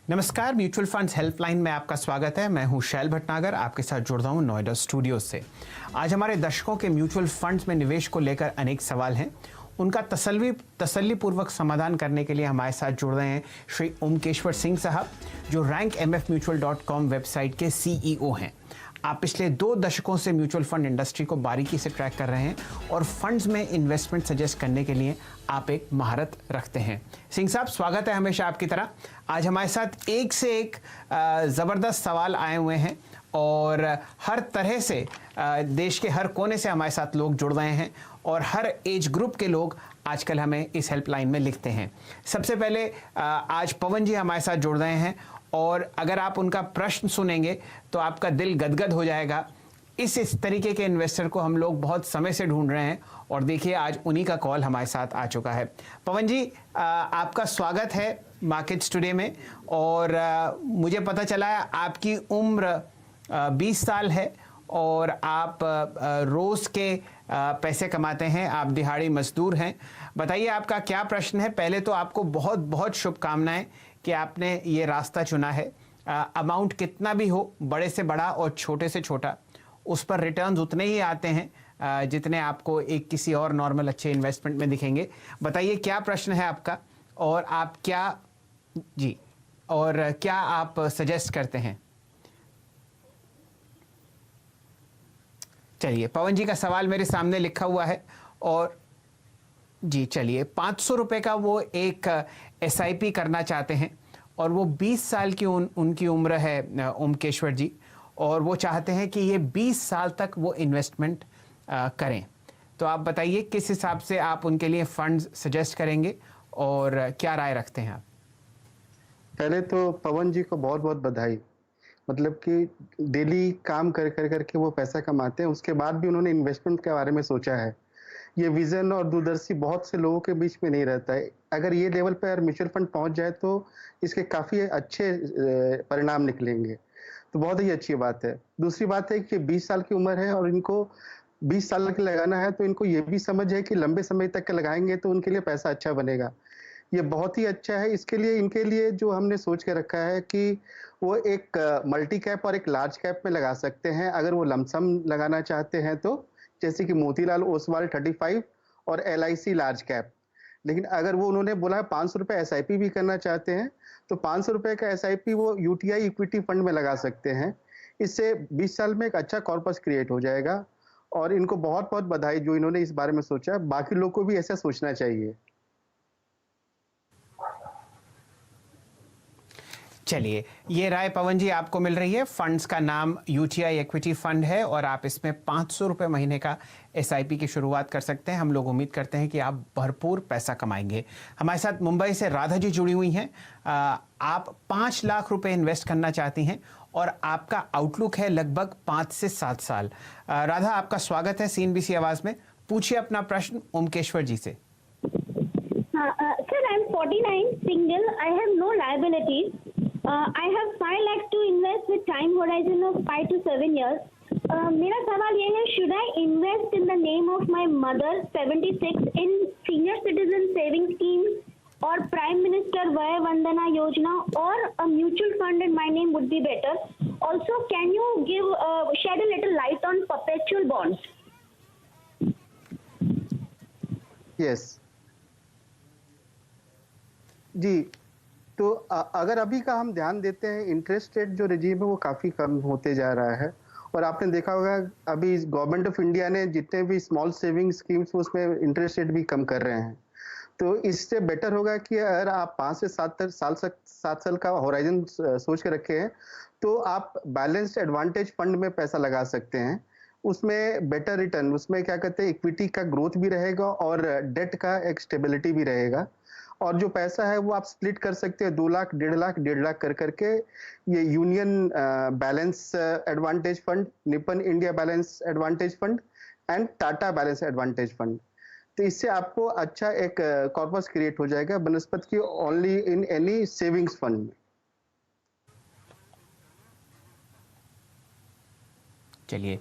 नमस्कार, mutual funds helpline में आपका स्वागत है। मैं हूं शैल भटनागर, आपके साथ जुड़ रहा हूं नोएडा स्टूडियो से। आज हमारे दर्शकों के म्यूचुअल फंड्स में निवेश को लेकर अनेक सवाल हैं। उनका तसल्लीपूर्वक समाधान करने के लिए हमारे साथ जुड़ रहे हैं श्री ओमकेश्वर सिंह साहब, जो rankmfmutual.com वेबसाइट के सीईओ हैं। आप पिछले 2 दशकों से म्यूचुअल फंड इंडस्ट्री को बारीकी से ट्रैक कर रहे हैं और फंड्स में इन्वेस्टमेंट सजेस्ट करने के लिए आप एक महारत रखते हैं। सिंह साहब, स्वागत है हमेशा आपकी तरह। आज हमारे साथ एक से एक ज़बरदस्त सवाल आए हुए हैं और हर तरह से देश के हर कोने से हमारे साथ लोग जुड़ रहे हैं और हर एज ग्रुप के लोग आजकल हमें इस हेल्पलाइन में लिखते हैं। सबसे पहले आज पवन जी हमारे साथ जुड़ रहे हैं और अगर आप उनका प्रश्न सुनेंगे तो आपका दिल गदगद हो जाएगा। इस तरीके के इन्वेस्टर को हम लोग बहुत समय से ढूंढ रहे हैं और देखिए आज उन्हीं का कॉल हमारे साथ आ चुका है। पवन जी, आपका स्वागत है मार्केट्स टुडे में। और मुझे पता चला है आपकी उम्र 20 साल है और आप रोज़ के पैसे कमाते हैं, आप दिहाड़ी मजदूर हैं। बताइए आपका क्या प्रश्न है। पहले तो आपको बहुत बहुत शुभकामनाएं कि आपने ये रास्ता चुना है। अमाउंट कितना भी हो, बड़े से बड़ा और छोटे से छोटा, उस पर रिटर्न्स उतने ही आते हैं जितने आपको एक किसी और नॉर्मल अच्छे इन्वेस्टमेंट में दिखेंगे। बताइए क्या प्रश्न है आपका और आप क्या आप सजेस्ट करते हैं। चलिए, पवन जी का सवाल मेरे सामने लिखा हुआ है और जी चलिए, 500 रुपये का वो एक एसआईपी करना चाहते हैं और वो 20 साल की उनकी उम्र है ओमकेश्वर जी, और वो चाहते हैं कि ये 20 साल तक वो इन्वेस्टमेंट करें। तो आप बताइए किस हिसाब से आप उनके लिए फंड्स सजेस्ट करेंगे और क्या राय रखते हैं आप। पहले तो पवन जी को बहुत बहुत बधाई। मतलब कि डेली काम करके वो पैसा कमाते हैं, उसके बाद भी उन्होंने इन्वेस्टमेंट के बारे में सोचा है। ये विजन और दूरदर्शी बहुत से लोगों के बीच में नहीं रहता है। अगर ये लेवल पर म्यूचुअल फंड पहुंच जाए तो इसके काफी अच्छे परिणाम निकलेंगे, तो बहुत ही अच्छी बात है। दूसरी बात है कि 20 साल की उम्र है और इनको 20 साल के लगाना है, तो इनको ये भी समझ है कि लंबे समय तक के लगाएंगे तो उनके लिए पैसा अच्छा बनेगा। ये बहुत ही अच्छा है। इसके लिए इनके लिए जो हमने सोच के रखा है कि वो एक मल्टी कैप और एक लार्ज कैप में लगा सकते हैं। अगर वो लमसम लगाना चाहते हैं तो जैसे कि मोतीलाल ओसवाल 35 और LIC लार्ज कैप। लेकिन अगर वो उन्होंने बोला है 500 रुपये एसआईपी भी करना चाहते हैं तो 500 रुपये का एसआईपी वो यूटीआई इक्विटी फंड में लगा सकते हैं। इससे 20 साल में एक अच्छा कॉर्पस क्रिएट हो जाएगा और इनको बहुत बहुत बधाई जो इन्होंने इस बारे में सोचा। बाकी लोग को भी ऐसा सोचना चाहिए। चलिए, ये राय पवन जी आपको मिल रही है। फंड्स का नाम यूटीआई इक्विटी फंड है और आप इसमें 500 रुपये महीने का एसआईपी की शुरुआत कर सकते हैं। हम लोग उम्मीद करते हैं कि आप भरपूर पैसा कमाएंगे। हमारे साथ मुंबई से राधा जी जुड़ी हुई हैं। आप 5 लाख रुपए इन्वेस्ट करना चाहती हैं और आपका आउटलुक है लगभग 5 से 7 साल। राधा, आपका स्वागत है CNBC आवाज़ में। पूछिए अपना प्रश्न ओमकेश्वर जी से। Sir, I'm 49, single. I have no liabilities. I have 5 lakhs to invest with time horizon of 5 to 7 years. मेरा सवाल ये है, should I invest in the name of my mother, 76, in senior citizen saving scheme or Prime Minister Vaya Vandana Yojana, or a mutual fund in my name would be better? Also, can you shed a little light on perpetual bonds? Yes. जी, तो अगर अभी का हम ध्यान देते हैं, interest rate जो regime है वो काफी कम होते जा रहा है और आपने देखा होगा अभी गवर्नमेंट ऑफ इंडिया ने जितने भी स्मॉल सेविंग स्कीम्स उसमें इंटरेस्ट रेट भी कम कर रहे हैं। तो इससे बेटर होगा कि अगर आप 5 से 7 साल का होराइजन सोच के रखे हैं तो आप बैलेंस्ड एडवांटेज फंड में पैसा लगा सकते हैं। उसमें बेटर रिटर्न, उसमें क्या कहते हैं, इक्विटी का ग्रोथ भी रहेगा और डेट का एक स्टेबिलिटी भी रहेगा। और जो पैसा है वो आप स्प्लिट कर सकते हैं 2 लाख, 1.5 लाख कर करके। ये union balance advantage fund, Nippon India balance advantage fund and Tata balance advantage fund. तो इससे आपको अच्छा एक कॉर्पस क्रिएट हो जाएगा बनस्पत की only in any savings fund में। चलिए,